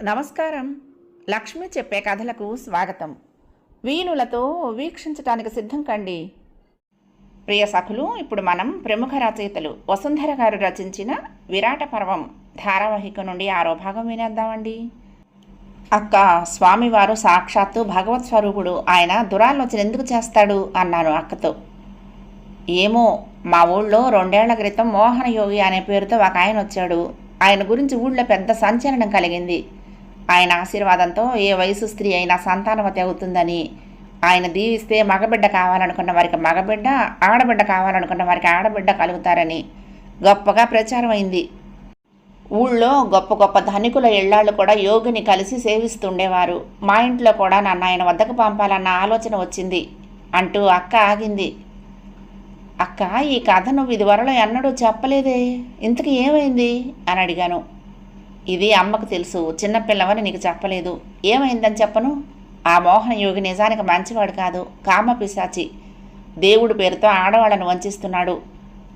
నమస్కారం. లక్ష్మి చెప్పే కథలకు స్వాగతం. వీణులతో వీక్షించటానికి సిద్ధం కండి. ప్రియ సఖులు, ఇప్పుడు మనం ప్రముఖ రచయితలు వసుంధర గారు రచించిన విరాట పర్వం ధారావాహిక నుండి 6వ భాగం వినేద్దామండి. అక్క, స్వామివారు సాక్షాత్తు భగవత్ స్వరూపుడు, ఆయన దురాలోచన ఎందుకు చేస్తాడు అన్నాను అక్కతో. ఏమో, మా ఊళ్ళో 2 ఏళ్ల క్రితం మోహన యోగి అనే పేరుతో ఒక ఆయన వచ్చాడు. ఆయన గురించి ఊళ్ళో పెద్ద సంచలనం కలిగింది. ఆయన ఆశీర్వాదంతో ఏ వయసు స్త్రీ అయినా సంతానవతి అవుతుందని, ఆయన దీవిస్తే మగబిడ్డ కావాలనుకున్న వారికి మగబిడ్డ, ఆడబిడ్డ కావాలనుకున్న వారికి ఆడబిడ్డ కలుగుతారని గొప్పగా ప్రచారం అయింది. ఊళ్ళో గొప్ప గొప్ప ధనికుల ఇళ్లాళ్ళు కూడా యోగిని కలిసి సేవిస్తుండేవారు. మా ఇంట్లో కూడా నన్ను ఆయన వద్దకు పంపాలన్న ఆలోచన వచ్చింది అంటూ అక్క ఆగింది. అక్క, ఈ కథ నువ్వు ఇదివరలో ఎన్నడూ చెప్పలేదే, ఇంతకు ఏమైంది అని అడిగాను. ఇది అమ్మకు తెలుసు, చిన్నపిల్లవని నీకు చెప్పలేదు. ఏమైందని చెప్పను? ఆ మోహన యోగి నిజానికి మంచివాడు కాదు, కామపిశాచి. దేవుడి పేరుతో ఆడవాళ్లను వంచిస్తున్నాడు.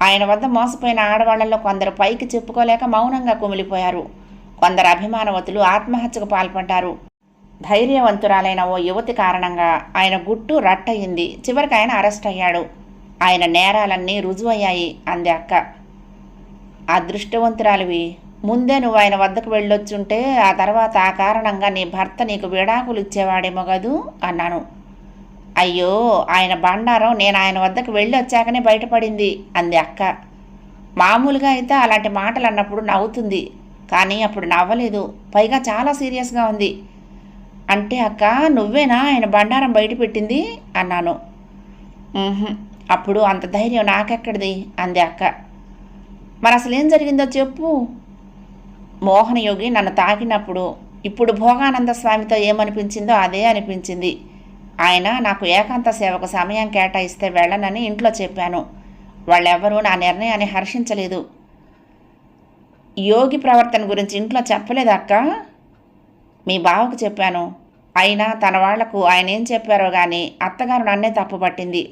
ఆయన వద్ద మోసపోయిన ఆడవాళ్లలో కొందరు పైకి చెప్పుకోలేక మౌనంగా కుమిలిపోయారు. కొందరు అభిమానవతులు ఆత్మహత్యకు పాల్పడ్డారు. ధైర్యవంతురాలైన ఓ యువతి కారణంగా ఆయన గుట్టు రట్టయింది. చివరికి ఆయన అరెస్ట్ అయ్యాడు. ఆయన నేరాలన్నీ రుజువయ్యాయి అంది అక్క. అదృష్టవంతురాలివి. ముందే నువ్వు ఆయన వద్దకు వెళ్ళొచ్చుంటే ఆ తర్వాత ఆ కారణంగా నీ భర్త నీకు విడాకులు ఇచ్చేవాడేమో కదూ అన్నాను. అయ్యో, ఆయన బండారం నేను ఆయన వద్దకు వెళ్ళి వచ్చాకనే బయటపడింది అంది అక్క. మామూలుగా అయితే అలాంటి మాటలు అన్నప్పుడు నవ్వుతుంది, కానీ అప్పుడు నవ్వలేదు. పైగా చాలా సీరియస్గా ఉంది. అంటే అక్క, నువ్వేనా ఆయన బండారం బయట పెట్టింది అన్నాను. అప్పుడు అంత ధైర్యం నాకెక్కడిది అంది అక్క. మరి అసలు ఏం జరిగిందో చెప్పు. మోహన యోగి నన్ను తాకినప్పుడు ఇప్పుడు భోగానంద స్వామితో ఏమనిపించిందో అదే అనిపించింది. ఆయన నాకు ఏకాంత సేవకు సమయం కేటాయిస్తే వెళ్ళనని ఇంట్లో చెప్పాను. వాళ్ళెవ్వరూ నా నిర్ణయాన్ని హర్షించలేదు. యోగి ప్రవర్తన గురించి ఇంట్లో చెప్పలేదు అక్క. మీ బావకు చెప్పాను. అయినా తన వాళ్లకు ఆయన ఏం చెప్పారో కానీ అత్తగారు నన్నే తప్పుపట్టింది.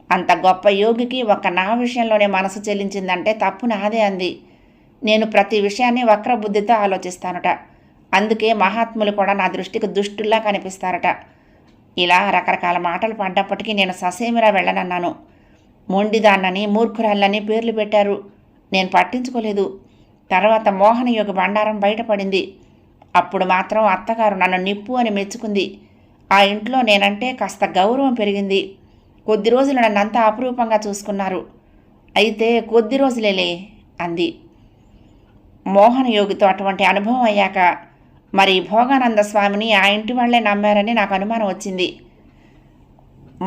అంత గొప్ప యోగికి ఒక్క నా విషయంలోనే మనసు చెల్లించిందంటే తప్పు నాదే అంది. నేను ప్రతి విషయాన్ని వక్రబుద్ధితో ఆలోచిస్తానట. అందుకే మహాత్ములు కూడా నా దృష్టికి దుష్టుల్లా కనిపిస్తారట. ఇలా రకరకాల మాటలు పడ్డప్పటికీ నేను ససేమిరా వెళ్ళనన్నాను. మొండిదాన్నని, మూర్ఖురాళ్ళని పేర్లు పెట్టారు. నేను పట్టించుకోలేదు. తర్వాత మోహన యోగి బండారం బయటపడింది. అప్పుడు మాత్రం అత్తగారు నన్ను నిప్పు అని మెచ్చుకుంది. ఆ ఇంట్లో నేనంటే కాస్త గౌరవం పెరిగింది. కొద్ది రోజులు నన్నంతా అపురూపంగా చూసుకున్నారు. అయితే కొద్ది రోజులేలే అంది. మోహన యోగితో అటువంటి అనుభవం అయ్యాక మరి భోగానంద స్వామిని ఆ ఇంటి వాళ్లే నమ్మారని నాకు అనుమానం వచ్చింది.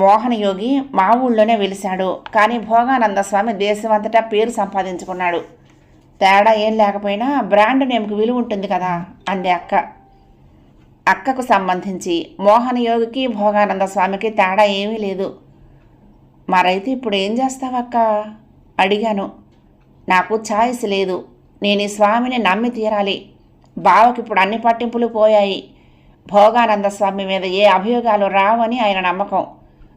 మోహన యోగి మా ఊళ్ళోనే వెలిశాడు, కానీ భోగానంద స్వామి దేశమంతటా పేరు సంపాదించుకున్నాడు. తేడా ఏం లేకపోయినా బ్రాండ్ నేమ్కి విలువ ఉంటుంది కదా అంది అక్క. అక్కకు సంబంధించి మోహన యోగికి భోగానంద స్వామికి తేడా ఏమీ లేదు. మరైతే ఇప్పుడు ఏం చేస్తావక్క అడిగాను. నాకు ఛాయిస్ లేదు. నేను ఈ స్వామిని నమ్మి తీరాలి. బావకి ఇప్పుడు అన్ని పట్టింపులు పోయాయి. భోగానంద స్వామి మీద ఏ అభియోగాలు రావని ఆయన నమ్మకం.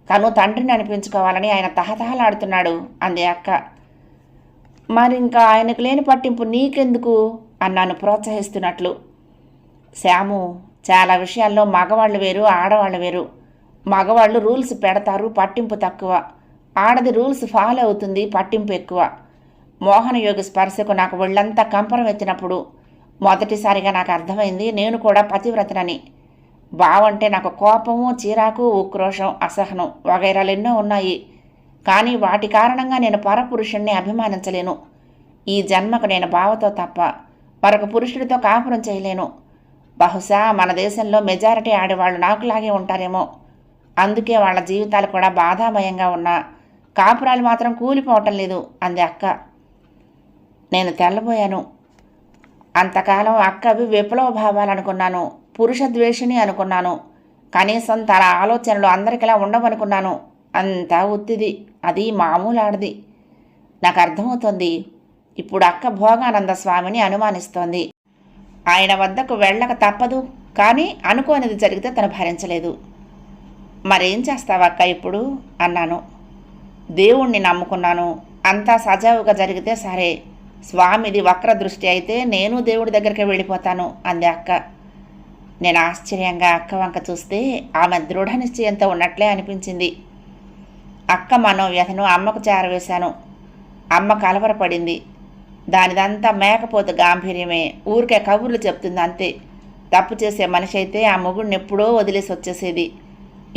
తను తండ్రిని అనిపించుకోవాలని ఆయన తహతహలాడుతున్నాడు అంది అక్క. మరి ఇంకా ఆయనకు లేని పట్టింపు నీకెందుకు అన్నాను ప్రోత్సహిస్తున్నట్లు. శ్యాము, చాలా విషయాల్లో మగవాళ్ళు వేరు, ఆడవాళ్ళు వేరు. మగవాళ్ళు రూల్స్ పెడతారు, పట్టింపు తక్కువ. ఆడది రూల్స్ ఫాలో అవుతుంది, పట్టింపు ఎక్కువ. మోహన యోగి స్పర్శకు నాకు ఒళ్ళంతా కంపరం ఎత్తినప్పుడు మొదటిసారిగా నాకు అర్థమైంది నేను కూడా పతివ్రతనని. బావంటే నాకు కోపము, చిరాకు, ఉక్రోషం, అసహనం వగైరాలు ఎన్నో ఉన్నాయి. కానీ వాటి కారణంగా నేను పరపురుషుణ్ణి అభిమానించలేను. ఈ జన్మకు నేను బావతో తప్ప మరొక పురుషుడితో కాపురం చేయలేను. బహుశా మన దేశంలో మెజారిటీ ఆడేవాళ్ళు నాకులాగే ఉంటారేమో. అందుకే వాళ్ళ జీవితాలు కూడా బాధామయంగా ఉన్నా కాపురాలు మాత్రం కూలిపోవటం లేదు అంది అక్క. నేను తెల్లబోయాను. అంతకాలం అక్కవి విప్లవ భావాలనుకున్నాను, పురుష ద్వేషిణి అనుకున్నాను. కనీసం తన ఆలోచనలు అందరికిలా ఉండవనుకున్నాను. అంతా ఉత్తిది, అది మామూలు ఆడది. నాకు అర్థమవుతోంది. ఇప్పుడు అక్క భోగానంద స్వామిని అనుమానిస్తోంది. ఆయన వద్దకు వెళ్ళక తప్పదు, కానీ అనుకోనిది జరిగితే తను భరించలేదు. మరేం చేస్తావక్క ఇప్పుడు అన్నాను. దేవుణ్ణి నమ్ముకున్నాను, అంతా సజావుగా జరిగితే సరే. స్వామిది వక్ర దృష్టి అయితే నేను దేవుడి దగ్గరికి వెళ్ళిపోతాను అంది అక్క. నేను ఆశ్చర్యంగా అక్క వంక చూస్తే ఆమె దృఢ నిశ్చయంతో ఉన్నట్లే అనిపించింది. అక్క మనోవ్యధను అమ్మకు చేరవేశాను. అమ్మ కలవరపడింది. దానిదంతా మేకపోతు గాంభీర్యమే, ఊరికే కబుర్లు చెప్తుంది అంతే. తప్పు చేసే మనిషి అయితే ఆ మొగుడిని ఎప్పుడో వదిలేసి వచ్చేసేది.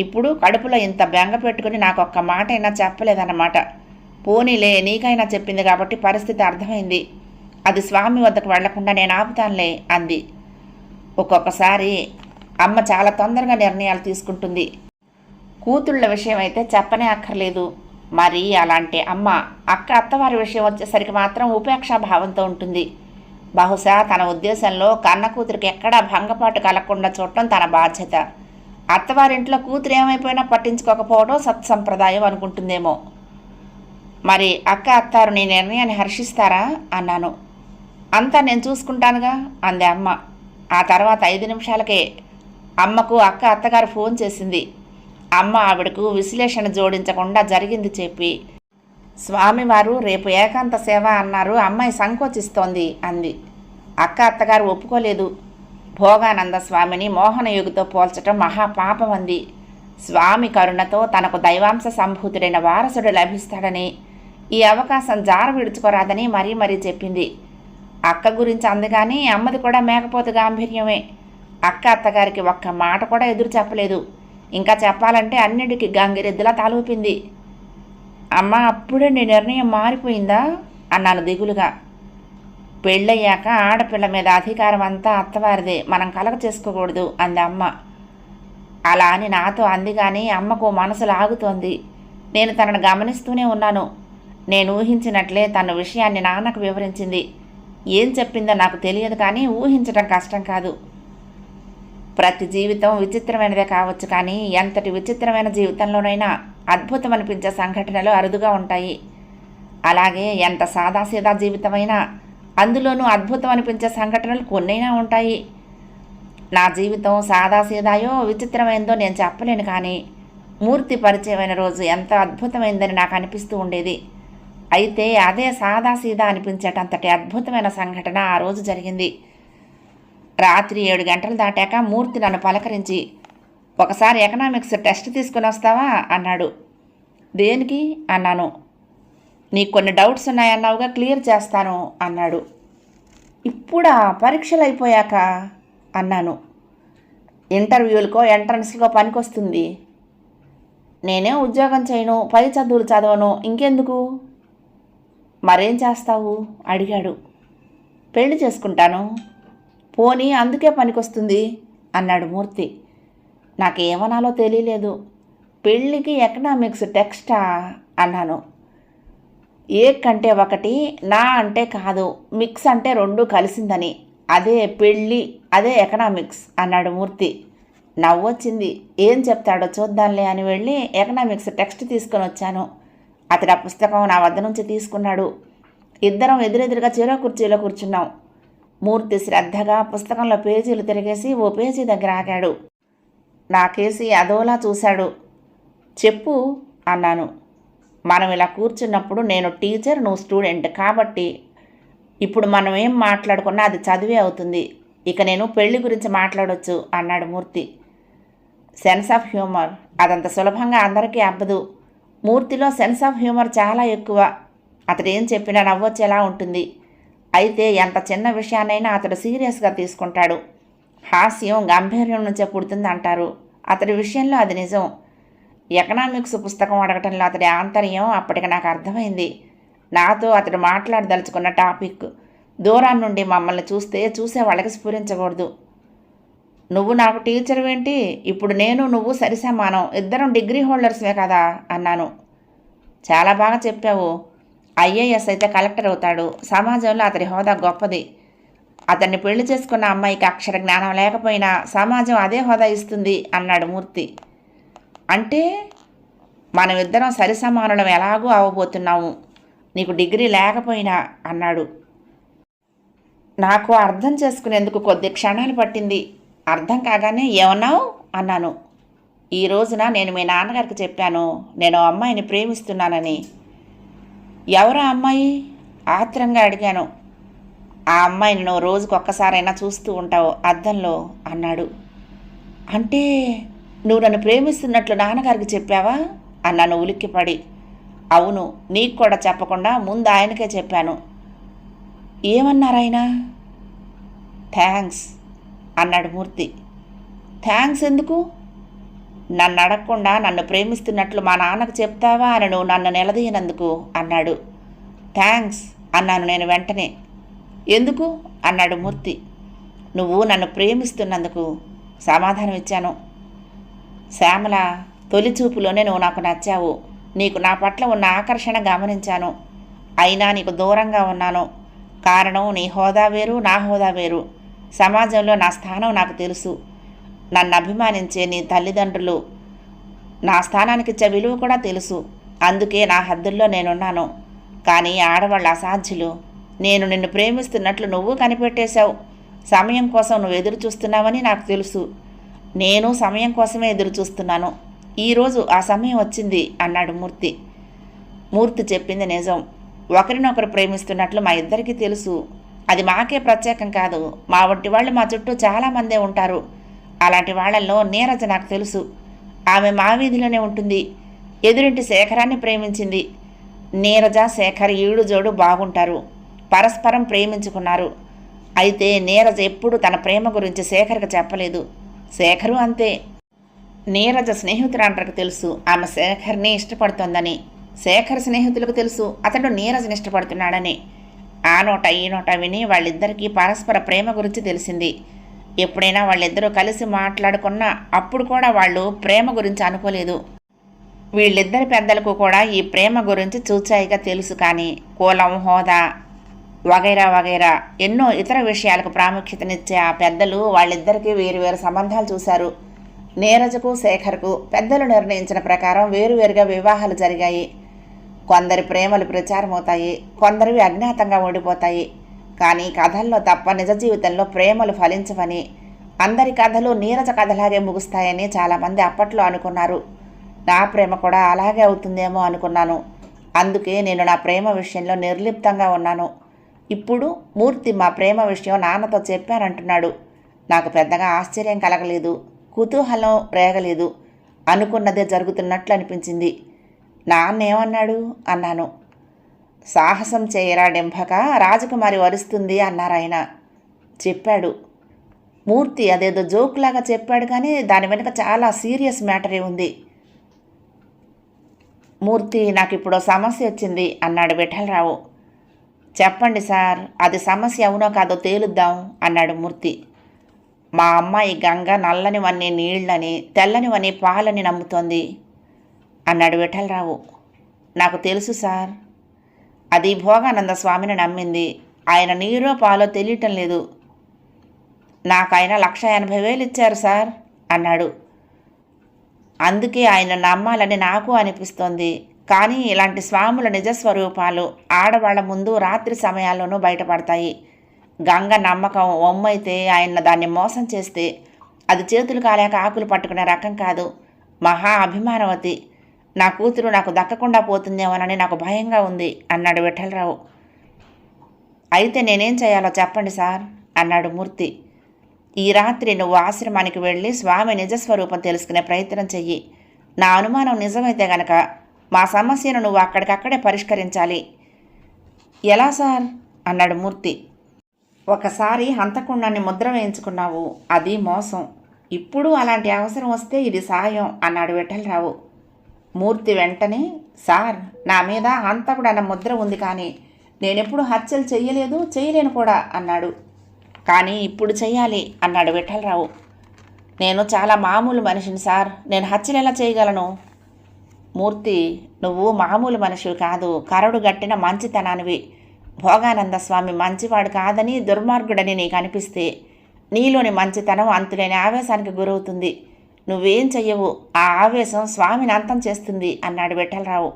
ఇప్పుడు కడుపులో ఇంత బెంగ పెట్టుకుని నాకు ఒక్క మాట అయినా చెప్పలేదన్నమాట. పోనీలే, నీకైనా చెప్పింది కాబట్టి పరిస్థితి అర్థమైంది. అది స్వామి వద్దకు వెళ్లకుండా నేను ఆపుతానులే అంది. ఒక్కొక్కసారి అమ్మ చాలా తొందరగా నిర్ణయాలు తీసుకుంటుంది. కూతుళ్ళ విషయం అయితే చెప్పనే అక్కర్లేదు. మరి అలాంటి అమ్మ అక్క అత్తవారి విషయం వచ్చేసరికి మాత్రం ఉపేక్షాభావంతో ఉంటుంది. బహుశా తన ఉద్దేశంలో కన్న కూతురికి ఎక్కడా భంగపాటు కలగకుండా చూడటం తన బాధ్యత. అత్తవారింట్లో కూతురు ఏమైపోయినా పట్టించుకోకపోవడం సత్సంప్రదాయం అనుకుంటుందేమో. మరి అక్క అత్తారు నీ నిర్ణయాన్ని హర్షిస్తారా అన్నాను. అంతా నేను చూసుకుంటానుగా అంది అమ్మ. ఆ తర్వాత 5 నిమిషాలకే అమ్మకు అక్క అత్తగారు ఫోన్ చేసింది. అమ్మ ఆవిడకు విశ్లేషణ జోడించకుండా జరిగింది చెప్పి, స్వామివారు రేపు ఏకాంత సేవ అన్నారు, అమ్మాయి సంకోచిస్తోంది అంది. అక్క అత్తగారు ఒప్పుకోలేదు. భోగానంద స్వామిని మోహనయోగితో పోల్చటం మహాపాపం అంది. స్వామి కరుణతో తనకు దైవాంశ సంభూతుడైన వారసుడు లభిస్తాడని, ఈ అవకాశం జార విడుచుకోరాదని మరీ మరీ చెప్పింది. అక్క గురించి అంది కానీ అమ్మది కూడా మేకపోతు గాంభీర్యమే. అక్క అత్తగారికి ఒక్క మాట కూడా ఎదురు చెప్పలేదు. ఇంకా చెప్పాలంటే అన్నిటికీ గంగిరెద్దులా తలూపింది. అమ్మ, అప్పుడే నీ నిర్ణయం మారిపోయిందా అన్నాను దిగులుగా. పెళ్ళయ్యాక ఆడపిల్ల మీద అధికారం అంతా అత్తవారిదే, మనం కలగ చేసుకోకూడదు అంది అమ్మ. అలా అని నాతో అంది కానీ అమ్మకు మనసు లాగుతోంది. నేను తనను గమనిస్తూనే ఉన్నాను. నేను ఊహించినట్లే తన విషయాన్ని నాన్నకు వివరించింది. ఏం చెప్పిందో నాకు తెలియదు కానీ ఊహించడం కష్టం కాదు. ప్రతి జీవితం విచిత్రమైనదే కావచ్చు కానీ ఎంతటి విచిత్రమైన జీవితంలోనైనా అద్భుతం అనిపించే సంఘటనలు అరుదుగా ఉంటాయి. అలాగే ఎంత సాదాసీదా జీవితమైనా అందులోనూ అద్భుతం అనిపించే సంఘటనలు కొన్నైనా ఉంటాయి. నా జీవితం సాదాసీదాయో విచిత్రమైందో నేను చెప్పలేను కానీ మూర్తి పరిచయమైన రోజు ఎంత అద్భుతమైందని నాకు అనిపిస్తూ ఉండేది. అయితే అదే సాదాసీదా అనిపించేటంతటి అద్భుతమైన సంఘటన ఆ రోజు జరిగింది. రాత్రి 7 గంటలు దాటాక మూర్తి నన్ను పలకరించి, ఒకసారి ఎకనామిక్స్ టెస్ట్ తీసుకుని వస్తావా అన్నాడు. దేనికి అన్నాను. నీకు కొన్ని డౌట్స్ ఉన్నాయన్నావుగా, క్లియర్ చేస్తాను అన్నాడు. ఇప్పుడా, పరీక్షలు అయిపోయాక అన్నాను. ఇంటర్వ్యూలకో ఎంట్రన్స్కో పనికొస్తుంది. నేనే ఉద్యోగం చేయను, పై చదువులు చదవను, ఇంకెందుకు? మరేం చేస్తావు అడిగాడు. పెళ్లి చేసుకుంటాను. పోనీ అందుకే పనికొస్తుంది అన్నాడు మూర్తి. నాకేమనాలో తెలియలేదు. పెళ్ళికి ఎకనామిక్స్ టెక్స్టా అన్నాను. ఏ కంటే ఒకటి, నా అంటే కాదు, మిక్స్ అంటే 2 కలిసిందని, అదే పెళ్ళి, అదే ఎకనామిక్స్ అన్నాడు మూర్తి. నవ్వొచ్చింది. ఏం చెప్తాడో చూద్దాంలే అని వెళ్ళి ఎకనామిక్స్ టెక్స్ట్ తీసుకొని వచ్చాను. అతడు ఆ పుస్తకం నా వద్ద నుంచి తీసుకున్నాడు. ఇద్దరం ఎదురెదురుగా చెరో కుర్చీలో కూర్చున్నాం. మూర్తి శ్రద్ధగా పుస్తకంలో పేజీలు తిరిగేసి ఓ పేజీ దగ్గర ఆగాడు. నాకేసి అదోలా చూశాడు. చెప్పు అన్నాను. మనం ఇలా కూర్చున్నప్పుడు నేను టీచర్, నువ్వు స్టూడెంట్ కాబట్టి ఇప్పుడు మనం ఏం మాట్లాడుకున్నా అది చదివే అవుతుంది. ఇక నేను పెళ్లి గురించి మాట్లాడొచ్చు అన్నాడు మూర్తి. సెన్స్ ఆఫ్ హ్యూమర్ అదంత సులభంగా అందరికీ అబ్బదు. మూర్తిలో సెన్స్ ఆఫ్ హ్యూమర్ చాలా ఎక్కువ. అతడు ఏం చెప్పినా నవ్వొచ్చేలా ఉంటుంది. అయితే ఎంత చిన్న విషయాన్నైనా అతడు సీరియస్గా తీసుకుంటాడు. హాస్యం గంభీర్యం నుంచే పుడుతుంది అంటారు. అతడి విషయంలో అది నిజం. ఎకనామిక్స్ పుస్తకం అడగటంలో అతడి ఆంతర్యం అప్పటికి నాకు అర్థమైంది. నాతో అతడు మాట్లాడదలుచుకున్న టాపిక్ దూరం నుండి మమ్మల్ని చూసే వాళ్ళకి స్ఫురించకూడదు. నువ్వు నాకు టీచర్ ఏంటి? ఇప్పుడు నేను నువ్వు సరిసమానం, ఇద్దరం డిగ్రీ హోల్డర్స్వే కదా అన్నాను. చాలా బాగా చెప్పావు. ఐఏఎస్ అయితే కలెక్టర్ అవుతాడు. సమాజంలో అతడి హోదా గొప్పది. అతన్ని పెళ్లి చేసుకున్న అమ్మాయికి అక్షర జ్ఞానం లేకపోయినా సమాజం అదే హోదా ఇస్తుంది అన్నాడు మూర్తి. అంటే మనమిద్దరం సరిసమానులం ఎలాగూ అవ్వబోతున్నాము, నీకు డిగ్రీ లేకపోయినా అన్నాడు. నాకు అర్థం చేసుకునేందుకు కొద్ది క్షణాలు పట్టింది. అర్థం కాగానే ఏమన్నావు అన్నాను. ఈ రోజున నేను మీ నాన్నగారికి చెప్పాను, నేను అమ్మాయిని ప్రేమిస్తున్నానని. ఎవరా అమ్మాయి ఆత్రంగా అడిగాను. ఆ అమ్మాయిని నువ్వు రోజుకు ఒక్కసారైనా చూస్తూ ఉంటావు అద్దంలో అన్నాడు. అంటే నువ్వు నన్ను ప్రేమిస్తున్నట్లు నాన్నగారికి చెప్పావా అన్నాను ఉలిక్కిపడి. అవును, నీకు కూడా చెప్పకుండా ముందు ఆయనకే చెప్పాను. ఏమన్నారాయన? థ్యాంక్స్ అన్నాడు మూర్తి. థ్యాంక్స్ ఎందుకు? నన్ను అడగకుండా నన్ను ప్రేమిస్తున్నట్లు మా నాన్నకు చెప్తావా అని నువ్వు నన్ను నిలదీయనందుకు అన్నాడు. థ్యాంక్స్ అన్నాను నేను వెంటనే. ఎందుకు అన్నాడు మూర్తి. నువ్వు నన్ను ప్రేమిస్తున్నందుకు సమాధానం ఇచ్చాను. శ్యామల, తొలి చూపులోనే నువ్వు నాకు నచ్చావు. నీకు నా పట్ల ఉన్న ఆకర్షణ గమనించాను. అయినా నీకు దూరంగా ఉన్నాను. కారణం నీ హోదా వేరు, నా హోదా వేరు. సమాజంలో నా స్థానం నాకు తెలుసు. నన్ను అభిమానించే నీ తల్లిదండ్రులు నా స్థానానికి ఇచ్చే విలువ కూడా తెలుసు. అందుకే నా హద్దుల్లో నేనున్నాను. కానీ ఆడవాళ్ళ అసాధ్యులు. నేను నిన్ను ప్రేమిస్తున్నట్లు నువ్వు కనిపెట్టేశావు. సమయం కోసం నువ్వు ఎదురు చూస్తున్నావని నాకు తెలుసు. నేను సమయం కోసమే ఎదురు చూస్తున్నాను. ఈరోజు ఆ సమయం వచ్చింది అన్నాడు మూర్తి. మూర్తి చెప్పింది నిజం. ఒకరినొకరు ప్రేమిస్తున్నట్లు మా ఇద్దరికీ తెలుసు. అది మాకే ప్రత్యేకం కాదు. మా వంటి వాళ్ళు మా చుట్టూ చాలామందే ఉంటారు. అలాంటి వాళ్ళల్లో నీరజ నాకు తెలుసు. ఆమె మా వీధిలోనే ఉంటుంది. ఎదురింటి శేఖరాన్ని ప్రేమించింది. నీరజ, శేఖర్ ఈడు జోడు బాగుంటారు. పరస్పరం ప్రేమించుకున్నారు. అయితే నీరజ ఎప్పుడూ తన ప్రేమ గురించి శేఖర్కి చెప్పలేదు. శేఖరు అంతే. నీరజ స్నేహితురాండ్రకు తెలుసు ఆమె శేఖర్ని ఇష్టపడుతోందని. శేఖర్ స్నేహితులకు తెలుసు అతడు నీరజని ఇష్టపడుతున్నాడని. ఆ నోట ఈ నోట విని వాళ్ళిద్దరికీ పరస్పర ప్రేమ గురించి తెలిసింది. ఎప్పుడైనా వాళ్ళిద్దరూ కలిసి మాట్లాడుకున్నా అప్పుడు కూడా వాళ్ళు ప్రేమ గురించి అనుకోలేదు. వీళ్ళిద్దరి పెద్దలకు కూడా ఈ ప్రేమ గురించి చూచాయిగా తెలుసు. కానీ కులం, హోదా వగైరా వగైరా ఎన్నో ఇతర విషయాలకు ప్రాముఖ్యతనిచ్చే ఆ పెద్దలు వాళ్ళిద్దరికీ వేరువేరు సంబంధాలు చూశారు. నీరజకు, శేఖర్కు పెద్దలు నిర్ణయించిన ప్రకారం వేరువేరుగా వివాహాలు జరిగాయి. కొందరి ప్రేమలు ప్రచారమవుతాయి, కొందరివి అజ్ఞాతంగా ఓడిపోతాయి. కానీ కథల్లో తప్ప నిజ జీవితంలో ప్రేమలు ఫలించవని, అందరి కథలు నీరజ కథలాగే ముగుస్తాయని చాలామంది అప్పట్లో అనుకున్నారు. నా ప్రేమ కూడా అలాగే అవుతుందేమో అనుకున్నాను. అందుకే నేను నా ప్రేమ విషయంలో నిర్లిప్తంగా ఉన్నాను. ఇప్పుడు మూర్తి మా ప్రేమ విషయం నాన్నతో చెప్పానంటున్నాడు. నాకు పెద్దగా ఆశ్చర్యం కలగలేదు, కుతూహలం రేగలేదు. అనుకున్నదే జరుగుతున్నట్లు అనిపించింది. నాన్న ఏమన్నాడు అన్నాను. సాహసం చేయరా డెంభక, రాజకుమారి వరుస్తుంది అన్నారాయన. చెప్పాడు. మూర్తి అదేదో జోక్లాగా చెప్పాడు, కానీ దాని వెనుక చాలా సీరియస్ మ్యాటరే ఉంది. మూర్తి, నాకు ఇప్పుడు సమస్య వచ్చింది అన్నాడు విఠలరావు. చెప్పండి సార్, అది సమస్య అవునో కాదో తేలుద్దాం అన్నాడు మూర్తి. మా అమ్మాయి గంగ నల్లనివన్నీ నీళ్లని, తెల్లనివన్నీ పాలని నమ్ముతోంది అన్నాడు విఠలరావు. నాకు తెలుసు సార్. అది భోగానంద స్వామిని నమ్మింది. ఆయన నీరో పాలో తెలియటం లేదు. నాకైనా 1,80,000 ఇచ్చారు సార్ అన్నాడు. అందుకే ఆయన నమ్మాలని నాకు అనిపిస్తోంది. కానీ ఇలాంటి స్వాముల నిజస్వరూపాలు ఆడవాళ్ల ముందు రాత్రి సమయాల్లోనూ బయటపడతాయి. గంగ నమ్మకం ఒమ్మైతే ఆయన దాన్ని మోసం చేస్తే అది చేతులు కాలేక ఆకులు పట్టుకునే రకం కాదు. మహా అభిమానవతి. నా కూతురు నాకు దక్కకుండా పోతుందేమోనని నాకు భయంగా ఉంది అన్నాడు విఠలరావు. అయితే నేనేం చేయాలో చెప్పండి సార్ అన్నాడు మూర్తి. ఈ రాత్రి నువ్వు ఆశ్రమానికి వెళ్ళి స్వామి నిజస్వరూపం తెలుసుకునే ప్రయత్నం చెయ్యి. నా అనుమానం నిజమైతే గనక మా సమస్యను నువ్వు అక్కడికక్కడే పరిష్కరించాలి. ఎలా సార్ అన్నాడు మూర్తి. ఒకసారి హంతకుండాన్ని ముద్ర వేయించుకున్నావు, అది మోసం. ఇప్పుడు అలాంటి అవసరం వస్తే ఇది సాయం అన్నాడు విఠలరావు. మూర్తి వెంటనే, సార్, నా మీద హంతకుడన్న ముద్ర ఉంది, కానీ నేనెప్పుడు హత్యలు చెయ్యలేదు, చేయలేను కూడా అన్నాడు. కానీ ఇప్పుడు చెయ్యాలి అన్నాడు విఠలరావు. నేను చాలా మామూలు మనిషిని సార్, నేను హత్యలు ఎలా చేయగలను? మూర్తి, నువ్వు మామూలు మనిషివి కాదు, కరడు గట్టిన మంచితనానివి. భోగానంద స్వామి మంచివాడు కాదని, దుర్మార్గుడని నీకు అనిపిస్తే నీలోని మంచితనం అంతులేని ఆవేశానికి గురవుతుంది. నువ్వేం చెయ్యవు, ఆ ఆవేశం స్వామిని అంతం చేస్తుంది అన్నాడు విఠలరావు.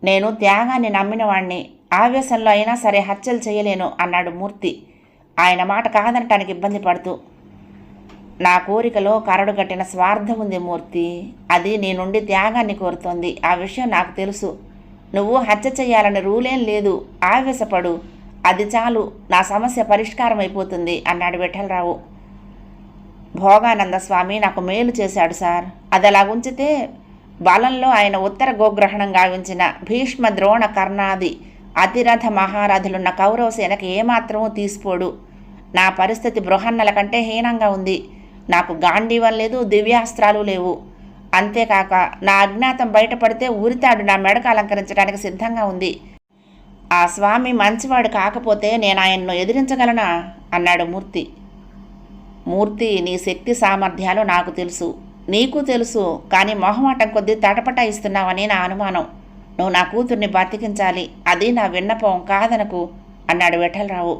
నేను త్యాగాన్ని నమ్మినవాణ్ణి, ఆవేశంలో అయినా సరే హత్యలు చేయలేను అన్నాడు మూర్తి ఆయన మాట కాదనటానికి ఇబ్బంది పడుతూ. నా కోరికలో కరడు కట్టిన స్వార్థం ఉంది మూర్తి. అది నీ నుండి త్యాగాన్ని కోరుతోంది. ఆ విషయం నాకు తెలుసు. నువ్వు హత్య చెయ్యాలని రూలేం లేదు, ఆవేశపడు, అది చాలు, నా సమస్య పరిష్కారం అయిపోతుంది అన్నాడు విఠలరావు. భోగానంద స్వామి నాకు మేలు చేశాడు సార్. అది అలా ఉంచితే బలంలో ఆయన ఉత్తర గోగ్రహణం గావించిన భీష్మ ద్రోణ కర్ణాది అతిరథ మహారథులున్న కౌరవసేనకి ఏమాత్రమూ తీసిపోడు. నా పరిస్థితి బృహన్నల కంటే హీనంగా ఉంది. నాకు గాంధీవం లేదు, దివ్యాస్త్రాలు లేవు. అంతేకాక నా అజ్ఞాతం బయటపడితే ఉరితాడు నా మెడకు అలంకరించడానికి సిద్ధంగా ఉంది. ఆ స్వామి మంచివాడు కాకపోతే నేను ఆయన్ను ఎదిరించగలనా అన్నాడు మూర్తి. మూర్తి, నీ శక్తి సామర్థ్యాలు నాకు తెలుసు, నీకు తెలుసు. కానీ మొహమాటం కొద్దీ తటపటాయిస్తున్నావని నా అనుమానం. నువ్వు నా కూతుర్ని బతికించాలి, అది నా విన్నపం, కాదనకు అన్నాడు విఠలరావు.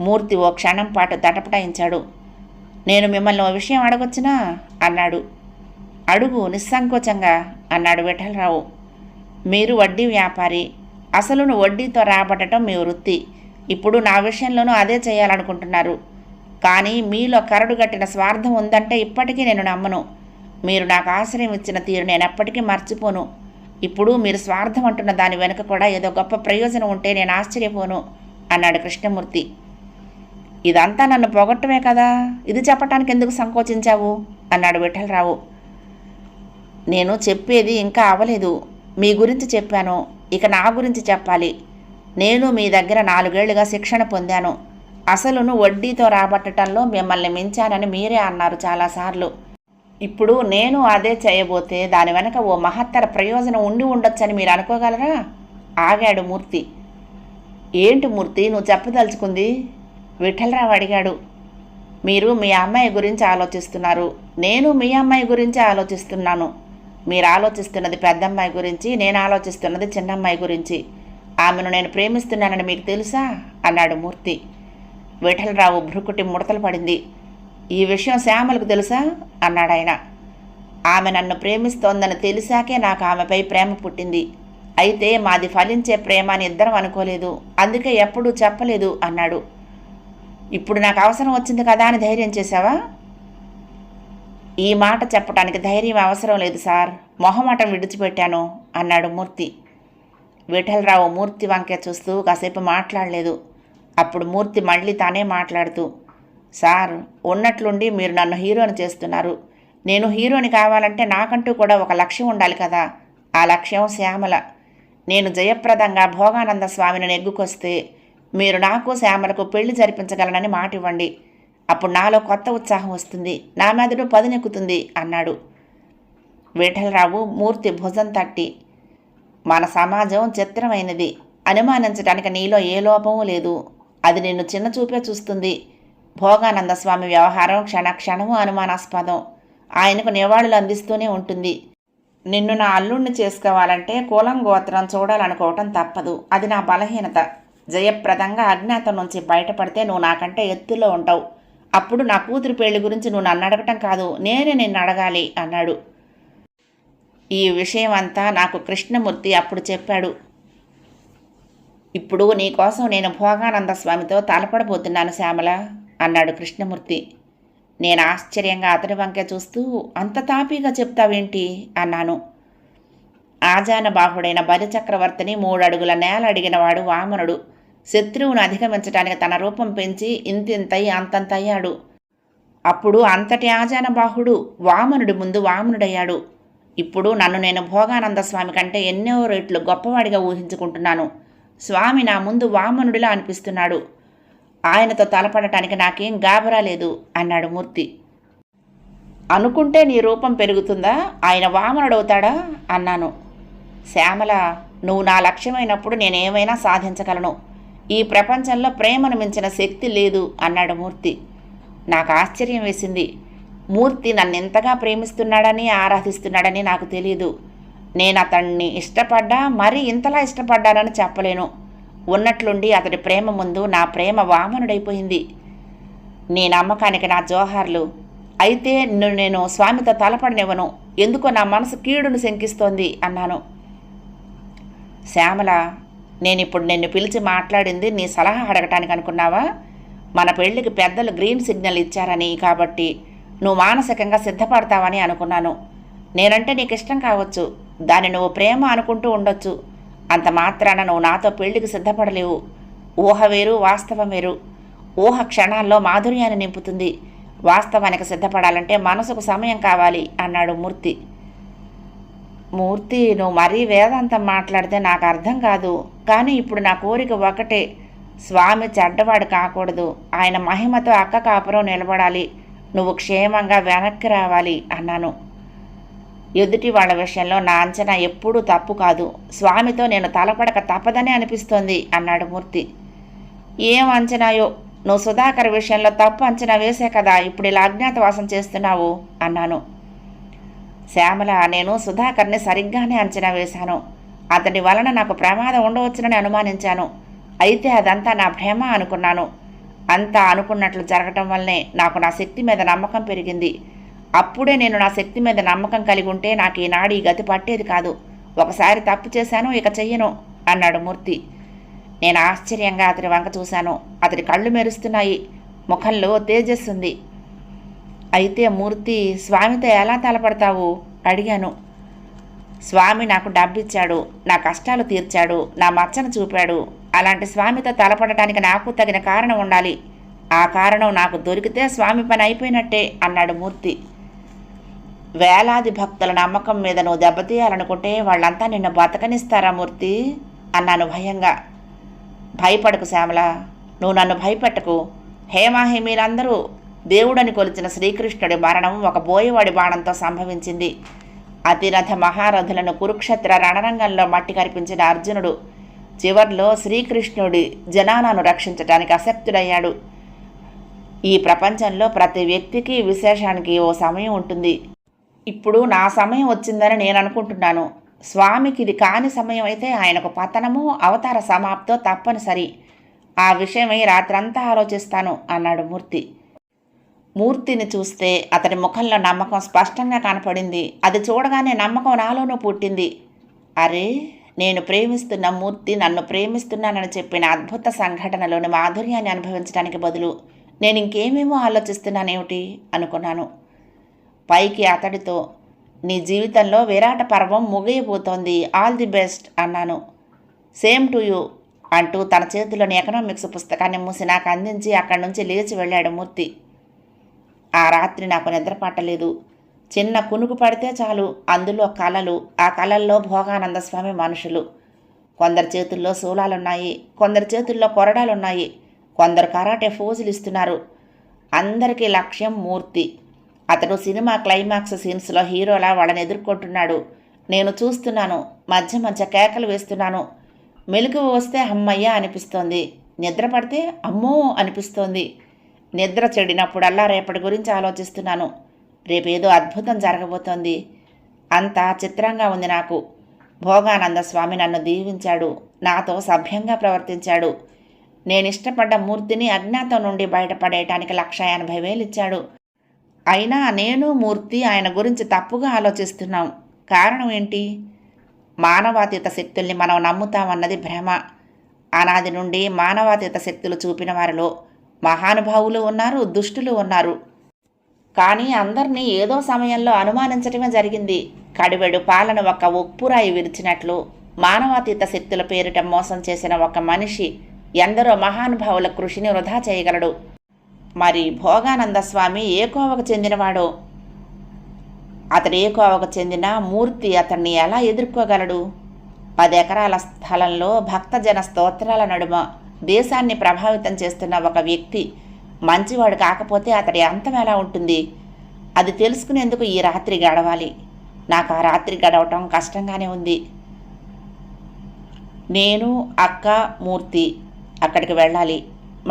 మూర్తి ఓ క్షణం పాటు తటపటాయించాడు. నేను మిమ్మల్ని ఓ విషయం అడగొచ్చునా అన్నాడు. అడుగు నిస్సంకోచంగా అన్నాడు విఠలరావు. మీరు వడ్డీ వ్యాపారి, అసలును వడ్డీతో రాబట్టడం మీ వృత్తి. ఇప్పుడు నా విషయంలోనూ అదే చేయాలనుకుంటున్నారు. కానీ మీలో కరడుగట్టిన స్వార్థం ఉందంటే ఇప్పటికీ నేను నమ్మను. మీరు నాకు ఆశ్రయం ఇచ్చిన తీరు నేను ఎప్పటికీ మర్చిపోను. ఇప్పుడు మీరు స్వార్థం అంటున్న దాని వెనుక కూడా ఏదో గొప్ప ప్రయోజనం ఉంటే నేను ఆశ్చర్యపోను అన్నాడు కృష్ణమూర్తి. ఇదంతా నన్ను పొగట్టమే కదా, ఇది చెప్పటానికి ఎందుకు సంకోచించావు అన్నాడు విఠలరావు. నేను చెప్పేది ఇంకా అవలేదు. మీ గురించి చెప్పాను, ఇక నా గురించి చెప్పాలి. నేను మీ దగ్గర 4 ఏళ్లుగా శిక్షణ పొందాను. అసలును వడ్డీతో రాబట్టడంలో మిమ్మల్ని మించానని మీరే అన్నారు చాలాసార్లు. ఇప్పుడు నేను అదే చేయబోతే దాని వెనక ఓ మహత్తర ప్రయోజనం ఉండి ఉండొచ్చని మీరు అనుకోగలరా? ఆగాడు మూర్తి. ఏంటి మూర్తి నువ్వు చెప్పదలుచుకుంది? విఠలరావు అడిగాడు. మీరు మీ అమ్మాయి గురించి ఆలోచిస్తున్నారు, నేను మీ అమ్మాయి గురించి ఆలోచిస్తున్నాను. మీరు ఆలోచిస్తున్నది పెద్దమ్మాయి గురించి, నేను ఆలోచిస్తున్నది చిన్నమ్మాయి గురించి. ఆమెను నేను ప్రేమిస్తున్నానని మీకు తెలుసా అన్నాడు మూర్తి. విఠలరావు భ్రుకుటి ముడతలు పడింది. ఈ విషయం శ్యామలకు తెలుసా అన్నాడు ఆయన. ఆమె నన్ను ప్రేమిస్తోందని తెలిసాకే నాకు ఆమెపై ప్రేమ పుట్టింది. అయితే మాది ఫలించే ప్రేమ అని ఇద్దరం అనుకోలేదు, అందుకే ఎప్పుడూ చెప్పలేదు అన్నాడు. ఇప్పుడు నాకు అవసరం వచ్చింది కదా అని ధైర్యం చేశావా? ఈ మాట చెప్పడానికి ధైర్యం అవసరం లేదు సార్, మొహమాటం విడిచిపెట్టాను అన్నాడు మూర్తి. విఠలరావు మూర్తి వంకే చూస్తూ కాసేపు మాట్లాడలేదు. అప్పుడు మూర్తి మళ్ళీ తానే మాట్లాడుతూ, సార్, ఉన్నట్లుండి మీరు నన్ను హీరోని చేస్తున్నారు. నేను హీరోని కావాలంటే నాకంటూ కూడా ఒక లక్ష్యం ఉండాలి కదా. ఆ లక్ష్యం శ్యామల. నేను జయప్రదంగా భోగానంద స్వామిని నెగ్గుకొస్తే మీరు నాకు శ్యామలకు పెళ్లి జరిపించగలనని మాట ఇవ్వండి. అప్పుడు నాలో కొత్త ఉత్సాహం వస్తుంది, నా మెదడు పదునెక్కుతుంది అన్నాడు. విఠలరావు మూర్తి భుజం తట్టి, మన సమాజం చిత్రమైనది, అనుమానించడానికి నీలో ఏ లోపమూ లేదు. అది నిన్ను చిన్నచూపే చూస్తుంది. భోగానంద స్వామి వ్యవహారం క్షణక్షణము అనుమానాస్పదం. ఆయనకు నివాళులు అందిస్తూనే ఉంటుంది. నిన్ను నా అల్లుణ్ణి చేసుకోవాలంటే కులం గోత్రం చూడాలనుకోవటం తప్పదు. అది నా బలహీనత. జయప్రదంగా అజ్ఞాతం నుంచి బయటపడితే నువ్వు నాకంటే ఎత్తులో ఉంటావు. అప్పుడు నా కూతురు పెళ్లి గురించి నువ్వు నన్ను అడగటం కాదు, నేనే నిన్ను అడగాలి అన్నాడు. ఈ విషయం అంతా నాకు కృష్ణమూర్తి అప్పుడు చెప్పాడు. ఇప్పుడు నీకోసం నేను భోగానంద స్వామితో తలపడబోతున్నాను శ్యామల అన్నాడు కృష్ణమూర్తి. నేను ఆశ్చర్యంగా అతని వంకే చూస్తూ, అంత తాపీగా చెప్తావేంటి అన్నాను. ఆజానబాహుడైన బలిచక్రవర్తిని 3 అడుగుల నేల అడిగినవాడు వామనుడు. శత్రువును అధిగమించడానికి తన రూపం పెంచి ఇంతింతై అంతంతయ్యాడు. అప్పుడు అంతటి ఆజానబాహుడు వామనుడి ముందు వామనుడయ్యాడు. ఇప్పుడు నన్ను నేను భోగానంద స్వామి కంటే ఎన్నో రెట్లు గొప్పవాడిగా ఊహించుకుంటున్నాను. స్వామి నా ముందు వామనుడిలా అనిపిస్తున్నాడు. ఆయనతో తలపడటానికి నాకేం గాబరా లేదు అన్నాడు మూర్తి. అనుకుంటే నీ రూపం పెరుగుతుందా? ఆయన వామనుడవుతాడా అన్నాను. శ్యామల, నువ్వు నా లక్ష్యమైనప్పుడు నేనేమైనా సాధించగలను. ఈ ప్రపంచంలో ప్రేమను మించిన శక్తి లేదు అన్నాడు మూర్తి. నాకు ఆశ్చర్యం వేసింది. మూర్తి నన్ను ఎంతగా ప్రేమిస్తున్నాడని ఆరాధిస్తున్నాడని నాకు తెలియదు. నేను అతన్ని ఇష్టపడ్డా, మరీ ఇంతలా ఇష్టపడ్డానని చెప్పలేను. ఉన్నట్లుండి అతడి ప్రేమ ముందు నా ప్రేమ వామనుడైపోయింది. నీ నమ్మకానికి నా జోహార్లు. అయితే నేను స్వామితో తలపడనివ్వను. ఎందుకో నా మనసు కీడును శంకిస్తోంది అన్నాను. శ్యామల, నేనిప్పుడు నిన్ను పిలిచి మాట్లాడింది నీ సలహా అడగటానికి అనుకున్నావా? మన పెళ్లికి పెద్దలు గ్రీన్ సిగ్నల్ ఇచ్చారని, కాబట్టి నువ్వు మానసికంగా సిద్ధపడతావని అనుకున్నాను. నేనంటే నీకు ఇష్టం కావచ్చు, దాన్ని నువ్వు ప్రేమ అనుకుంటూ ఉండొచ్చు. అంత మాత్రాన నువ్వు నాతో పెళ్లికి సిద్ధపడలేవు. ఊహ వేరు, వాస్తవం వేరు. ఊహ క్షణాల్లో మాధుర్యాన్ని నింపుతుంది. వాస్తవానికి సిద్ధపడాలంటే మనసుకు సమయం కావాలి అన్నాడు మూర్తి. మూర్తి, నువ్వు మరీ వేదాంతం మాట్లాడితే నాకు అర్థం కాదు. కానీ ఇప్పుడు నా కోరిక ఒకటే, స్వామి చెడ్డవాడు కాకూడదు. ఆయన మహిమతో అక్క కాపురం నిలబడాలి. నువ్వు క్షేమంగా వెనక్కి రావాలి అన్నాను. ఎదుటి వాళ్ళ విషయంలో నా అంచనా ఎప్పుడూ తప్పు కాదు. స్వామితో నేను తలపడక తప్పదనే అనిపిస్తోంది అన్నాడు మూర్తి. ఏం అంచనాయో, నువ్వు సుధాకర్ విషయంలో తప్పు అంచనా వేసే కదా ఇప్పుడు ఇలా అజ్ఞాతవాసం చేస్తున్నావు అన్నాను. శ్యామల, నేను సుధాకర్ని సరిగ్గానే అంచనా వేశాను. అతడి వలన నాకు ప్రమాదం ఉండవచ్చునని అనుమానించాను. అయితే అదంతా నా భ్రమ అనుకున్నాను. అంతా అనుకున్నట్లు జరగటం వల్లనే నాకు నా శక్తి మీద నమ్మకం పెరిగింది. అప్పుడే నేను నా శక్తి మీద నమ్మకం కలిగి ఉంటే నాకు ఈనాడు ఈ గతి పట్టేది కాదు. ఒకసారి తప్పు చేశాను, ఇక చెయ్యను అన్నాడు మూర్తి. నేను ఆశ్చర్యంగా అతడి వంక చూశాను. అతడి కళ్ళు మెరుస్తున్నాయి, ముఖంలో తేజస్సుంది. అయితే మూర్తి, స్వామితో ఎలా తలపడతావు అడిగాను. స్వామి నాకు డబ్బిచ్చాడు, నా కష్టాలు తీర్చాడు, నా మచ్చను చూపాడు. అలాంటి స్వామితో తలపడటానికి నాకు తగిన కారణం ఉండాలి. ఆ కారణం నాకు దొరికితే స్వామి పని అయిపోయినట్టే అన్నాడు మూర్తి. వేలాది భక్తుల నమ్మకం మీద నువ్వు దెబ్బతీయాలనుకుంటే వాళ్ళంతా నిన్ను బతకనిస్తారా మూర్తి అన్నాను భయంగా. భయపడకు శ్యామల, నువ్వు నన్ను భయపెట్టకు. హేమాహేమీలందరూ దేవుడని కొలిచిన శ్రీకృష్ణుడి మరణం ఒక బోయవాడి బాణంతో సంభవించింది. అతిరథ మహారథులను కురుక్షేత్ర రణరంగంలో మట్టి కరిపించిన అర్జునుడు చివర్లో శ్రీకృష్ణుడి జనాలను రక్షించటానికి అశక్తుడయ్యాడు. ఈ ప్రపంచంలో ప్రతి వ్యక్తికి విశేషానికి ఓ సమయం ఉంటుంది. ఇప్పుడు నా సమయం వచ్చిందని నేను అనుకుంటున్నాను. స్వామికి ఇది కాని సమయం అయితే ఆయనకు పతనము, అవతార సమాప్తో తప్పనిసరి. ఆ విషయమై రాత్రంతా ఆలోచిస్తాను అన్నాడు మూర్తి. మూర్తిని చూస్తే అతడి ముఖంలో నమ్మకం స్పష్టంగా కనపడింది. అది చూడగానే నమ్మకం నాలోనూ పుట్టింది. అరే, నేను ప్రేమిస్తున్న మూర్తి నన్ను ప్రేమిస్తున్నానని చెప్పిన అద్భుత సంఘటనలోని మాధుర్యాన్ని అనుభవించడానికి బదులు నేను ఇంకేమేమో ఆలోచిస్తున్నానేమిటి అనుకున్నాను. పైకి అతడితో, నీ జీవితంలో విరాట పర్వం ముగియబోతోంది, ఆల్ ది బెస్ట్ అన్నాను. సేమ్ టు యూ అంటూ తన చేతిలోని ఎకనామిక్స్ పుస్తకాన్ని మూసి నాకు అందించి అక్కడి నుంచి లేచి వెళ్ళాడు మూర్తి. ఆ రాత్రి నాకు నిద్ర పట్టలేదు. చిన్న కునుకు పడితే చాలు, అందులో కలలు, ఆ కలల్లో భోగానంద స్వామి మనుషులు. కొందరి చేతుల్లో శూలాలున్నాయి, కొందరి చేతుల్లో కొరడాలున్నాయి, కొందరు కరాటే ఫోజులు ఇస్తున్నారు. అందరికీ లక్ష్యం మూర్తి. అతడు సినిమా క్లైమాక్స్ సీన్స్లో హీరోలా వాళ్ళని ఎదుర్కొంటున్నాడు. నేను చూస్తున్నాను, మధ్య మధ్య కేకలు వేస్తున్నాను. మెలకువ వస్తే అమ్మయ్య అనిపిస్తోంది, నిద్ర పడితే అమ్మో అనిపిస్తోంది. నిద్ర చెడినప్పుడల్లా రేపటి గురించి ఆలోచిస్తున్నాను. రేపేదో అద్భుతం జరగబోతోంది. అంతా చిత్రంగా ఉంది నాకు. భోగానంద స్వామి నన్ను దీవించాడు, నాతో సభ్యంగా ప్రవర్తించాడు. నేనిష్టపడ్డ మూర్తిని అజ్ఞాతం నుండి బయటపడేయటానికి 1,80,000 ఇచ్చాడు. అయినా నేను మూర్తి ఆయన గురించి తప్పుగా ఆలోచిస్తున్నాం. కారణం ఏంటి? మానవాతీత శక్తుల్ని మనం నమ్ముతామన్నది భ్రమ. అనాది నుండి మానవాతీత శక్తులు చూపిన వారిలో మహానుభావులు ఉన్నారు, దుష్టులు ఉన్నారు. కానీ అందరినీ ఏదో సమయంలో అనుమానించటమే జరిగింది. కడివెడు పాలను ఒక ఉప్పురాయి విరిచినట్లు మానవాతీత శక్తుల పేరిట మోసం చేసిన ఒక మనిషి ఎందరో మహానుభావుల కృషిని వృధా చేయగలడు. మరి భోగానంద స్వామి ఏ కోవకు చెందినవాడో? అతడు ఏ కోవకు చెందిన మూర్తి అతన్ని ఎలా ఎదుర్కోగలడు? 10 ఎకరాల స్థలంలో భక్తజన స్తోత్రాల నడుమ దేశాన్ని ప్రభావితం చేస్తున్న ఒక వ్యక్తి మంచివాడు కాకపోతే అతడి అంతం ఎలా ఉంటుంది? అది తెలుసుకునేందుకు ఈ రాత్రి గడవాలి. నాకు ఆ రాత్రి గడవటం కష్టంగానే ఉంది. నేను, అక్క, మూర్తి అక్కడికి వెళ్ళాలి.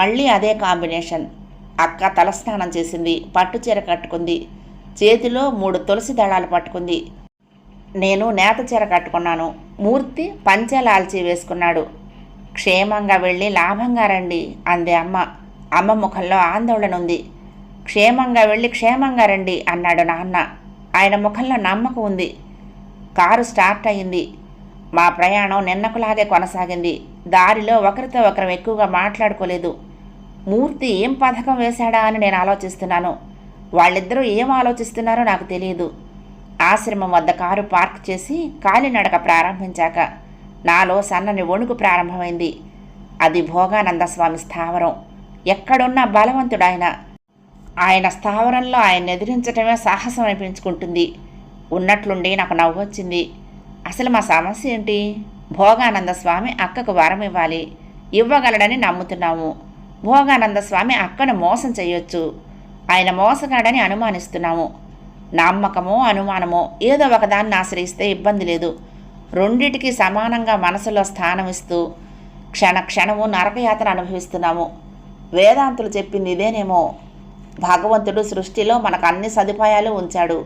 మళ్ళీ అదే కాంబినేషన్. అక్క తలస్నానం చేసింది, పట్టుచీర కట్టుకుంది, చేతిలో 3 తులసి దళాలు పట్టుకుంది. నేను నేత చీర కట్టుకున్నాను. మూర్తి పంచెలాల్చి వేసుకున్నాడు. క్షేమంగా వెళ్ళి లాభంగా రండి అంది అమ్మ. అమ్మ ముఖంలో ఆందోళన ఉంది. క్షేమంగా వెళ్ళి క్షేమంగా రండి అన్నాడు నాన్న. ఆయన ముఖంలో నమ్మకం ఉంది. కారు స్టార్ట్ అయింది. మా ప్రయాణం నిన్నకులాగే కొనసాగింది. దారిలో ఒకరితో ఒకరు ఎక్కువగా మాట్లాడుకోలేదు. మూర్తి ఏం పథకం వేశాడా అని నేను ఆలోచిస్తున్నాను. వాళ్ళిద్దరూ ఏం ఆలోచిస్తున్నారో నాకు తెలియదు. ఆశ్రమం వద్ద కారు పార్క్ చేసి కాలినడక ప్రారంభించాక నాలో సన్నని వణుకు ప్రారంభమైంది. అది భోగానంద స్వామి స్థావరం. ఎక్కడున్న బలవంతుడాయన. ఆయన స్థావరంలో ఆయన ఎదిరించటమే సాహసం అనిపించుకుంటుంది. ఉన్నట్లుండి నాకు నవ్వొచ్చింది. అసలు మా సమస్య ఏంటి? భోగానంద స్వామి అక్కకు వరం ఇవ్వాలి, ఇవ్వగలడని నమ్ముతున్నాము. భోగానంద స్వామి అక్కను మోసం చేయొచ్చు, ఆయన మోసగాడని అనుమానిస్తున్నాము. నమ్మకమో అనుమానమో ఏదో ఒకదాన్ని ఆశ్రయిస్తే ఇబ్బంది లేదు. రెండిటికి సమానంగా మనసులో స్థానం ఇస్తూ క్షణక్షణము నరకయాతన అనుభవిస్తున్నాము. వేదాంతులు చెప్పింది ఇదేనేమో. భగవంతుడు సృష్టిలో మనకు అన్ని సదుపాయాలు ఉంచాడు.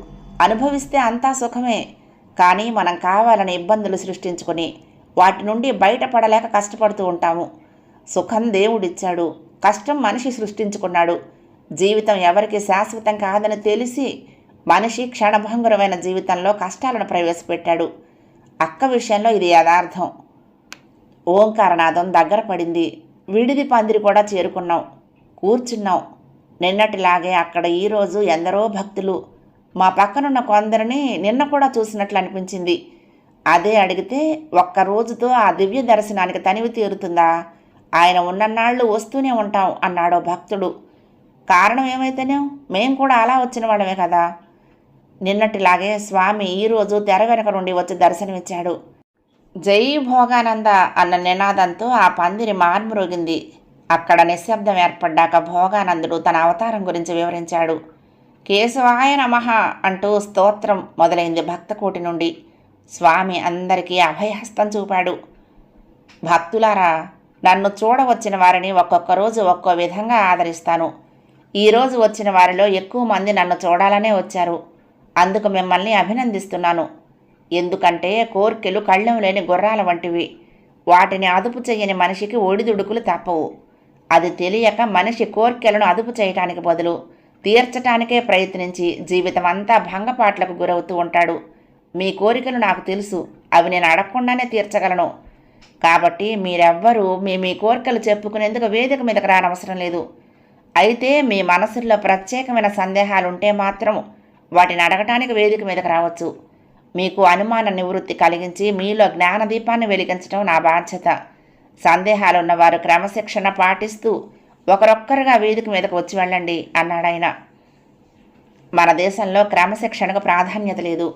అనుభవిస్తే అంతా సుఖమే. కానీ మనం కావాలని ఇబ్బందులు సృష్టించుకొని వాటి నుండి బయటపడలేక కష్టపడుతూ ఉంటాము. సుఖం దేవుడిచ్చాడు, కష్టం మనిషి సృష్టించుకున్నాడు. జీవితం ఎవరికి శాశ్వతం కాదని తెలిసి మనిషి క్షణభంగురమైన జీవితంలో కష్టాలను ప్రవేశపెట్టాడు. అక్క విషయంలో ఇది యథార్థం. ఓంకారనాదం దగ్గర పడింది. విడిది పందిరి కూడా చేరుకున్నాం. కూర్చున్నాం. నిన్నటిలాగే అక్కడ ఈరోజు ఎందరో భక్తులు. మా పక్కనున్న కొందరిని నిన్న కూడా చూసినట్లు అనిపించింది. అదే అడిగితే ఒక్క రోజుతో ఆ దివ్య దర్శనానికి తనివి తీరుతుందా? ఆయన ఉన్నన్నాళ్ళు వస్తూనే ఉంటాం అన్నాడో భక్తుడు. కారణం ఏమైతేనే మేం కూడా అలా వచ్చిన వాళ్ళమే కదా. నిన్నటిలాగే స్వామి ఈరోజు తెర వెనక నుండి వచ్చి దర్శనమిచ్చాడు. జై భోగానంద అన్న నినాదంతో ఆ పందిరి మార్మురోగింది. అక్కడ నిశ్శబ్దం ఏర్పడ్డాక భోగానందుడు తన అవతారం గురించి వివరించాడు. కేశవాయ నమః అంటూ స్తోత్రం మొదలైంది భక్తకోటి నుండి. స్వామి అందరికీ అభయహస్తం చూపాడు. భక్తులారా, నన్ను చూడవచ్చిన వారిని ఒక్కొక్క రోజు ఒక్కో విధంగా ఆదరిస్తాను. ఈరోజు వచ్చిన వారిలో ఎక్కువ మంది నన్ను చూడాలనే వచ్చారు. అందుకు మిమ్మల్ని అభినందిస్తున్నాను. ఎందుకంటే కోర్కెలు కళ్ళెం లేని గుర్రాల వంటివి. వాటిని అదుపు చేయని మనిషికి ఒడిదుడుకులు తప్పవు. అది తెలియక మనిషి కోర్కెలను అదుపు చేయటానికి బదులు తీర్చటానికే ప్రయత్నించి జీవితం అంతా భంగపాట్లకు గురవుతూ ఉంటాడు. మీ కోరికలు నాకు తెలుసు, అవి నేను అడగకుండానే తీర్చగలను. కాబట్టి మీరెవ్వరూ మీ కోరికలు చెప్పుకునేందుకు వేదిక మీదకు రానవసరం లేదు. అయితే మీ మనసుల్లో ప్రత్యేకమైన సందేహాలుంటే మాత్రం వాటిని అడగటానికి వేదిక మీదకు రావచ్చు. మీకు అనుమాన నివృత్తి కలిగించి మీలో జ్ఞానదీపాన్ని వెలిగించడం నా బాధ్యత. సందేహాలున్నవారు క్రమశిక్షణ పాటిస్తూ ఒకరొక్కరుగా వేదిక మీదకు వచ్చి వెళ్ళండి అన్నాడాయన. మన దేశంలో క్రమశిక్షణకు ప్రాధాన్యత లేదు.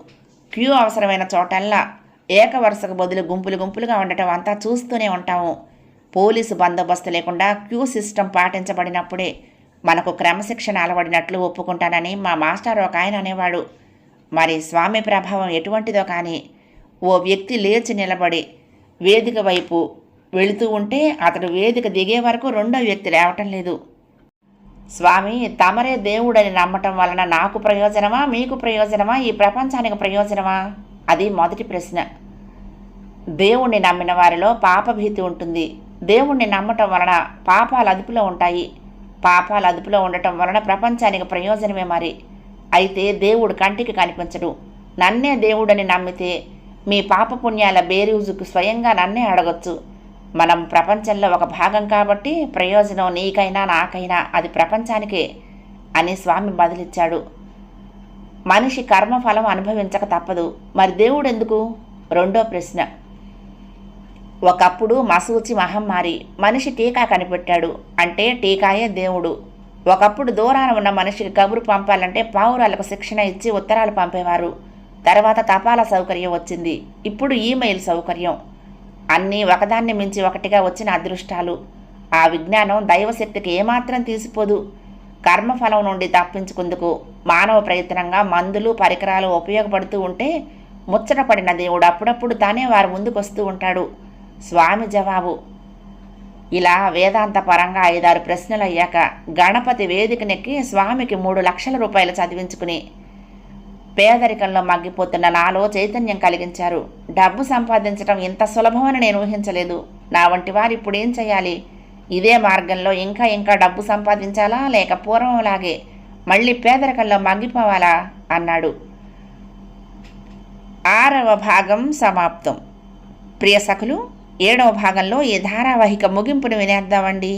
క్యూ అవసరమైన చోటల్లా ఏకవరుసకు బదులు గుంపులు గుంపులుగా ఉండటం అంతా చూస్తూనే ఉంటాము. పోలీసు బందోబస్తు లేకుండా క్యూ సిస్టమ్ పాటించబడినప్పుడే మనకు క్రమశిక్షణ అలవడినట్లు ఒప్పుకుంటానని మా మాస్టర్ ఒక ఆయన అనేవాడు. మరి స్వామి ప్రభావం ఎటువంటిదో కానీ ఓ వ్యక్తి లేచి నిలబడి వేదిక వైపు వెళుతూ ఉంటే అతడు వేదిక దిగే వరకు రెండో వ్యక్తి లేవటం లేదు. స్వామి తమరే దేవుడని నమ్మటం వలన నాకు ప్రయోజనమా, మీకు ప్రయోజనమా, ఈ ప్రపంచానికి ప్రయోజనమా? అది మొదటి ప్రశ్న. దేవుణ్ణి నమ్మిన వారిలో పాపభీతి ఉంటుంది. దేవుణ్ణి నమ్మటం వలన పాపాలు అదుపులో ఉంటాయి. పాపాలు అదుపులో ఉండటం వలన ప్రపంచానికి ప్రయోజనమే. మరి అయితే దేవుడు కంటికి కనిపించడు. నన్నే దేవుడని నమ్మితే మీ పాపపుణ్యాల బేరీజుకు స్వయంగా నన్నే అడగొచ్చు. మనం ప్రపంచంలో ఒక భాగం కాబట్టి ప్రయోజనం నీకైనా నాకైనా అది ప్రపంచానికే అని స్వామి బదిలిచ్చాడు. మనిషి కర్మఫలం అనుభవించక తప్పదు. మరి దేవుడు ఎందుకు? రెండో ప్రశ్న. ఒకప్పుడు మసూచి మహమ్మారి. మనిషి టీకా కనిపెట్టాడు అంటే టీకాయే దేవుడు. ఒకప్పుడు దూరాన ఉన్న మనిషికి కబురు పంపాలంటే పావురాలకు శిక్షణ ఇచ్చి ఉత్తరాలు పంపేవారు. తర్వాత తపాలా సౌకర్యం వచ్చింది. ఇప్పుడు ఈమెయిల్ సౌకర్యం. అన్నీ ఒకదాన్ని మించి ఒకటిగా వచ్చిన అదృష్టాలు. ఆ విజ్ఞానం దైవశక్తికి ఏమాత్రం తీసిపోదు. కర్మఫలం నుండి తప్పించుకుందుకు మానవ ప్రయత్నంగా మందులు పరికరాలు ఉపయోగపడుతూ ఉంటే ముచ్చటపడిన దేవుడు అప్పుడప్పుడు తానే వారి ముందుకు వస్తూ ఉంటాడు. స్వామి జవాబు. ఇలా వేదాంత పరంగా 5-6 ప్రశ్నలు అయ్యాక గణపతి వేదికనెక్కి స్వామికి 3 లక్షల రూపాయలు చదివించుకుని పేదరికంలో మగ్గిపోతున్న నాలో చైతన్యం కలిగించారు. డబ్బు సంపాదించడం ఇంత సులభమని నేను ఊహించలేదు. నా వంటి వారు ఇప్పుడు ఏం చేయాలి? ఇదే మార్గంలో ఇంకా ఇంకా డబ్బు సంపాదించాలా, లేక పూర్వంలాగే మళ్ళీ పేదరికంలో మగ్గిపోవాలా అన్నాడు. 6వ భాగం సమాప్తం. ప్రియ సఖులు, 7వ భాగంలో ఈ ధారావాహిక ముగింపును వినేద్దామండి.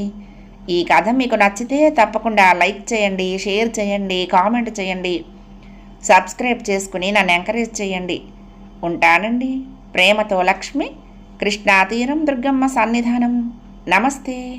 ఈ కథ మీకు నచ్చితే తప్పకుండా లైక్ చేయండి, షేర్ చేయండి, కామెంట్ చేయండి, సబ్స్క్రైబ్ చేసుకుని నన్ను ఎంకరేజ్ చేయండి. ఉంటానండి. ప్రేమతో లక్ష్మి. కృష్ణాతీరం దుర్గమ్మ సన్నిధానం. నమస్తే.